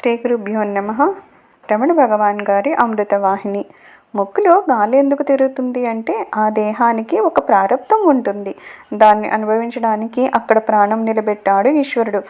శ్రీ గురుభ్యో నమః. రమణ భగవాన్ గారి అమృతవాహిని. ముక్కులో గాలి ఎందుకు తిరుగుతుంది అంటే ఆ దేహానికి ఒక ప్రారబ్ధం ఉంటుంది. దాన్ని అనుభవించడానికి అక్కడ ప్రాణం నిలబెట్టాడు ఈశ్వరుడు.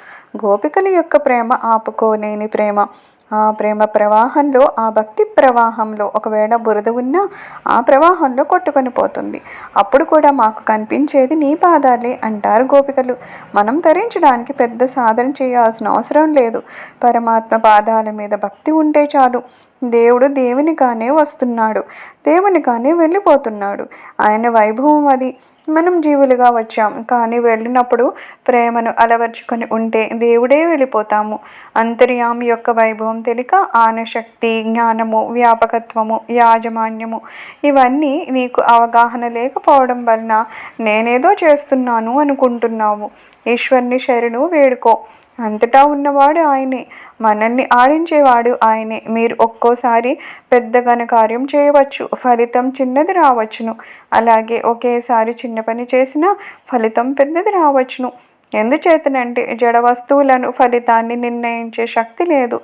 గోపికల యొక్క ప్రేమ ఆపుకోలేని ప్రేమ. ఆ ప్రేమ ప్రవాహంలో, ఆ భక్తి ప్రవాహంలో ఒకవేళ బురద ఉన్నా ఆ ప్రవాహంలో కొట్టుకొని పోతుంది. అప్పుడు కూడా మాకు కనిపించేది నీ పాదాలే అంటారు గోపికలు. మనం తరించడానికి పెద్ద సాధన చేయాల్సిన అవసరం లేదు. పరమాత్మ పాదాల మీద భక్తి ఉంటే చాలు. దేవుడు దేవునిగానే వస్తున్నాడు, దేవునిగానే వెళ్ళిపోతున్నాడు. ఆయన వైభవం అది. మనం జీవులుగా వచ్చాం, కానీ వెళ్ళినప్పుడు ప్రేమను అలవర్చుకొని ఉంటే దేవుడే వెళ్ళిపోతాము. అంతర్యామి యొక్క వైభవం తెలియక ఆనశక్తి, జ్ఞానము, వ్యాపకత్వము, యాజమాన్యము ఇవన్నీ నీకు అవగాహన లేకపోవడం వలన నేనేదో చేస్తున్నాను అనుకుంటున్నావు. ఈశ్వర్ని శరణు వేడుకో. అంతటా ఉన్నవాడు ఆయనే, మనల్ని ఆడించేవాడు ఆయనే. మీరు ఒక్కోసారి పెద్ద ఘనకార్యం చేయవచ్చు, ఫలితం చిన్నది రావచ్చును. అలాగే ఒకేసారి చిన్న పని చేసినా ఫలితం పెద్దది రావచ్చును. ఎందుచేతనంటే జడ వస్తువులను ఫలితాన్ని నిర్ణయించే శక్తి లేదు.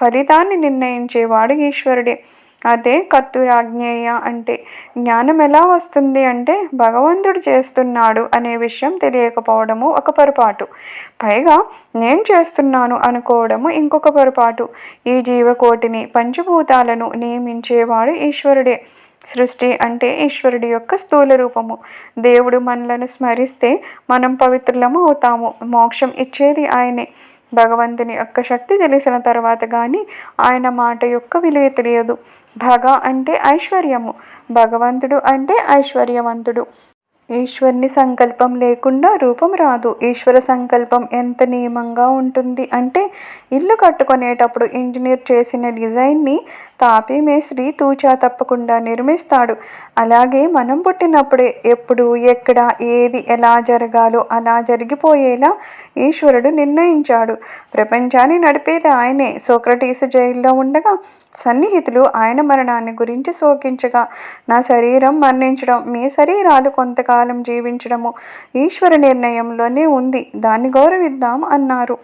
ఫలితాన్ని నిర్ణయించేవాడు ఈశ్వరుడే. అదే కర్తృరాజ్ఞేయ అంటే. జ్ఞానం ఎలా వస్తుంది అంటే భగవంతుడు చేస్తున్నాడు అనే విషయం తెలియకపోవడము ఒక పొరపాటు. పైగా నేను చేస్తున్నాను అనుకోవడము ఇంకొక పొరపాటు. ఈ జీవకోటిని, పంచభూతాలను నియమించేవాడు ఈశ్వరుడే. సృష్టి అంటే ఈశ్వరుడి యొక్క స్థూల రూపము. దేవుడు మనలను స్మరిస్తే మనం పవిత్రులము అవుతాము. మోక్షం ఇచ్చేది ఆయనే. భగవంతుని యొక్క శక్తి తెలిసిన తర్వాత కానీ ఆయన మాట యొక్క విలువ తెలియదు. భగ అంటే ఐశ్వర్యము, భగవంతుడు అంటే ఐశ్వర్యవంతుడు. ఈశ్వరుని సంకల్పం లేకుండా రూపం రాదు. ఈశ్వర సంకల్పం ఎంత నియమంగా ఉంటుంది అంటే ఇల్లు కట్టుకునేటప్పుడు ఇంజనీర్ చేసిన డిజైన్ని తాపీ మేస్త్రి తూచా తప్పకుండా నిర్మిస్తాడు. అలాగే మనం పుట్టినప్పుడే ఎప్పుడు, ఎక్కడ, ఏది ఎలా జరగాలో అలా జరిగిపోయేలా ఈశ్వరుడు నిర్ణయించాడు. ప్రపంచాన్ని నడిపేది ఆయనే. సోక్రటీసు జైల్లో ఉండగా సన్నిహితులు ఆయన మరణాన్ని గురించి శోకించగా, నా శరీరం మరణించడం, మీ శరీరాలు కొంతకాలం జీవించడము ఈశ్వర నిర్ణయంలోనే ఉంది, దాన్ని గౌరవిద్దాం అన్నారు.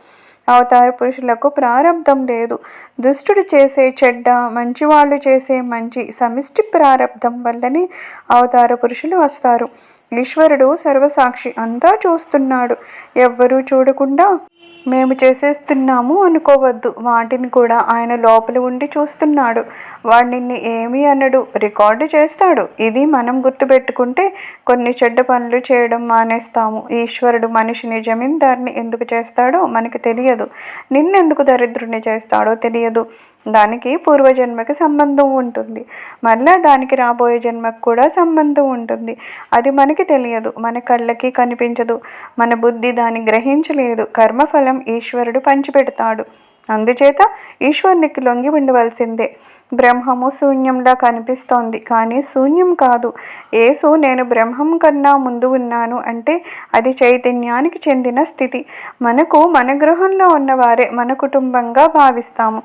అవతార పురుషులకు ప్రారబ్ధం లేదు. దుష్టుడు చేసే చెడ్డ, మంచివాళ్ళు చేసే మంచి సమిష్టి ప్రారబ్ధం వల్లనే అవతార పురుషులు వస్తారు. ఈశ్వరుడు సర్వసాక్షి, అంతా చూస్తున్నాడు. ఎవ్వరూ చూడకుండా మేము చేసేస్తున్నాము అనుకోవద్దు. వాటిని కూడా ఆయన లోపల ఉండి చూస్తున్నాడు. వాడు నిన్ను ఏమీ అనడు, రికార్డు చేస్తాడు. ఇది మనం గుర్తుపెట్టుకుంటే కొన్ని చెడ్డ పనులు చేయడం మానేస్తాము. ఈశ్వరుడు మనిషిని జమీందార్ని ఎందుకు చేస్తాడో మనకి తెలియదు. నిన్నెందుకు దరిద్రుని చేస్తాడో తెలియదు. దానికి పూర్వజన్మకి సంబంధం ఉంటుంది. మళ్ళా దానికి రాబోయే జన్మకు కూడా సంబంధం ఉంటుంది. అది మనకి తెలియదు, మన కళ్ళకి కనిపించదు. మన బుద్ధి దాన్ని గ్రహించలేదు. కర్మఫలం ఈశ్వరుడు పంచిపెడతాడు. అందుచేత ఈశ్వరునికి లొంగి ఉండవలసిందే. బ్రహ్మము శూన్యంలా కనిపిస్తోంది, కానీ శూన్యం కాదు. యేసు నేను బ్రహ్మం కన్నా ముందు ఉన్నాను అంటే అది చైతన్యానికి చెందిన స్థితి. మన గృహంలో ఉన్నవారే మన కుటుంబంగా భావిస్తాము.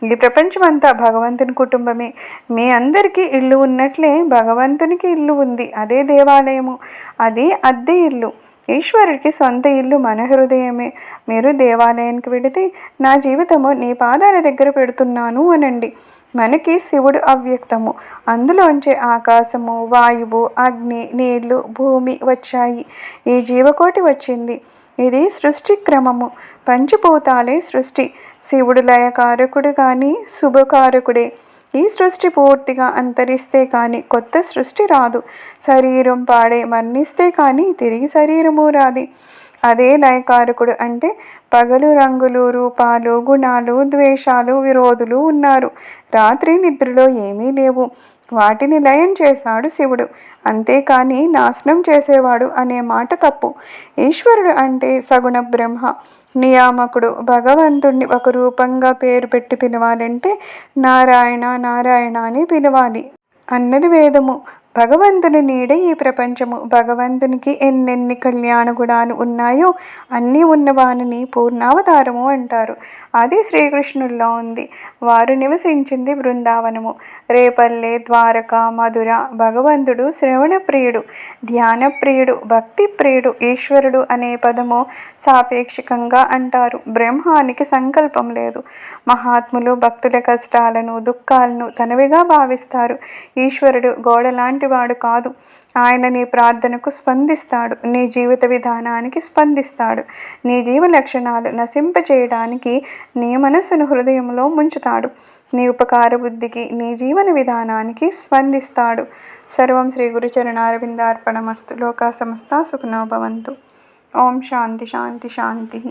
ఈ ప్రపంచమంతా భగవంతుని కుటుంబమే. మీ అందరికీ ఇల్లు ఉన్నట్లే భగవంతునికి ఇల్లు ఉంది, అదే దేవాలయము. అది అద్దె ఇల్లు. ఈశ్వరుడికి సొంత ఇల్లు మన హృదయమే. మీరు దేవాలయానికి వెళితే నా జీవితము నీ పాదాల దగ్గర పెడుతున్నాను అనండి. మనకి శివుడు అవ్యక్తము. అందులోంచే ఆకాశము, వాయువు, అగ్ని, నీళ్లు, భూమి వచ్చాయి. ఈ జీవకోటి వచ్చింది. ఇది సృష్టి క్రమము. పంచభూతాలే సృష్టి. శివుడు లయకారకుడు కానీ శుభకారకుడే. ఈ సృష్టి పూర్తిగా అంతరిస్తే కానీ కొత్త సృష్టి రాదు. శరీరం పాడే మరణిస్తే కానీ తిరిగి శరీరము రాది. అదే లయకారకుడు అంటే పగలు రంగులు, రూపాలు, గుణాలు, ద్వేషాలు, విరోధులు ఉన్నారు. రాత్రి నిద్రలో ఏమీ లేవు. వాటిని లయం చేశాడు శివుడు. అంతేకాని నాశనం చేసేవాడు అనే మాట తప్పు. ఈశ్వరుడు అంటే సగుణ బ్రహ్మ, నియామకుడు. భగవంతుణ్ణి ఒక రూపంగా పేరు పెట్టి పిలవాలంటే నారాయణ నారాయణ అని పిలవాలి అన్నది వేదము. భగవంతుని నీడే ఈ ప్రపంచము. భగవంతునికి ఎన్నెన్ని కళ్యాణ గుణాలు ఉన్నాయో అన్నీ ఉన్నవానిని పూర్ణావతారము అంటారు. అది శ్రీకృష్ణుల్లో ఉంది. వారు నివసించింది బృందావనము. రేపల్లె, ద్వారక, మధుర. భగవంతుడు శ్రవణ ప్రియుడు, ధ్యాన ప్రియుడు, భక్తి ప్రియుడు. ఈశ్వరుడు అనే పదము సాపేక్షికంగా అంటారు. బ్రహ్మానికి సంకల్పం లేదు. మహాత్ములు భక్తుల కష్టాలను, దుఃఖాలను తనవిగా భావిస్తారు. ఈశ్వరుడు గోడలాంటి వాడు కాదు. ఆయన నీ ప్రార్థనకు స్పందిస్తాడు. నీ జీవిత విధానానికి స్పందిస్తాడు. నీ జీవ లక్షణాలు నశింపచేయడానికి నీ మనస్సును హృదయంలో ముంచుతాడు. నీ ఉపకార బుద్ధికి, నీ జీవన విధానానికి స్పందిస్తాడు. సర్వం శ్రీ గురుచరణారవిందార్పణమస్తు. లోకా సమస్తా సుఖినో భవంతు. ఓం శాంతి శాంతి శాంతి.